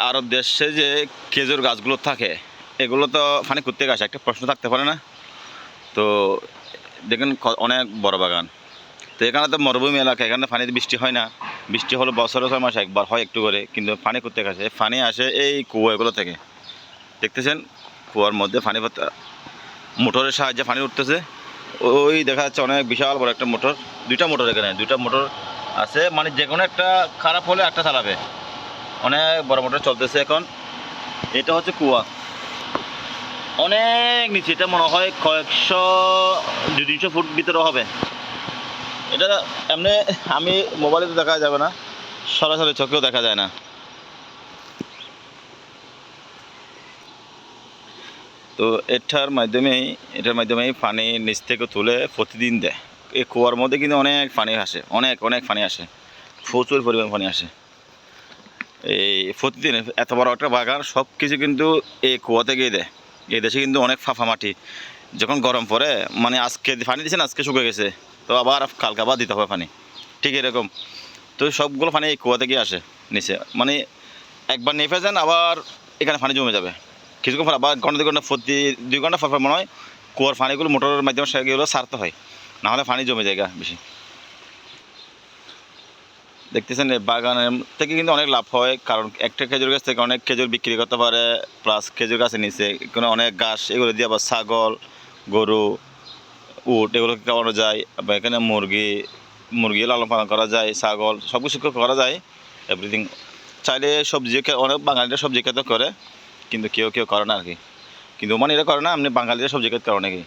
আরব দেশে যে খেজুর গাছগুলো থাকে এগুলো তো পানি করতে আসে, একটা প্রশ্ন থাকতে পারে না? তো দেখেন অনেক বড় বাগান, তো এখানে তো মরুভূমি এলাকা, এখানে পানিতে বৃষ্টি হয় না। বৃষ্টি হলো বছরে 6 মাসে একবার হয় একটু করে, কিন্তু পানি করতে আসে, পানি আসে এই কুয়াগুলো থেকে। দেখতেছেন কুয়ার মধ্যে পানি মোটরের সাহায্যে পানি উঠতেছে। ওই দেখা যাচ্ছে অনেক বিশাল বড় একটা মোটর, দুইটা মোটর, এখানে দুইটা মোটর আছে, মানে যে কোনো একটা খারাপ হলে একটা চালাবে। অনেক বড় মোটর চলতেছে এখন। এটা হচ্ছে কুয়া, অনেক নিচে, এটা মনে হয় কয়েকশো 200-300 ফুট ভিতরে হবে এটা। এমনি আমি মোবাইলে তো দেখা যাবে না, সরাসরি চোখেও দেখা যায় না। তো এটার মাধ্যমেই পানি নিচ থেকে তুলে প্রতিদিন দেয়। এই কুয়ার মধ্যে কিন্তু অনেক পানি আসে, অনেক অনেক পানি আসে, প্রচুর পরিমাণ পানি আসে এই প্রতিদিন। এত বড় একটা বাগান, সব কিছু কিন্তু এই কুয়া থেকেই দেয়। এই দেশে কিন্তু অনেক ফাঁপা মাটি, যখন গরম পড়ে, মানে আজকে পানি দিয়েছেন, আজকে শুকিয়ে গেছে, তো আবার কালকে আবার দিতে হবে পানি, ঠিক এরকম। তো সবগুলো পানি এই কুয়া থেকে আসে নিচে, মানে একবার নেফে যান আবার এখানে পানি জমে যাবে কিছুক্ষণ পর, আবার ঘন্টা 2 ঘন্টা, প্রতি 2 ঘন্টা পর মনে হয় কুয়ার পানিগুলো মোটরের মাধ্যমে সেগুলো সারতে হয়, নাহলে পানি জমে যায় বেশি। দেখতেছেন এই বাগানের থেকে কিন্তু অনেক লাভ হয়, কারণ একটা খেজুর গাছ থেকে অনেক খেজুর বিক্রি করতে পারে। প্লাস খেজুর গাছের নিচে এখানে অনেক ঘাস, এগুলো দিয়ে আবার ছাগল, গরু, উট এগুলোকে খাওয়ানো যায়। আবার এখানে মুরগি লালন পালন করা যায়, ছাগল সব কিছু করা যায়, এভরিথিং। চাইলে সবজি, অনেক বাঙালিরা সবজি খেতে করে, কিন্তু কেউ কেউ করে না আর কি। কিন্তু মানে এটা করে না, আপনি বাঙালিরা সবজি খেতে করে নাকি।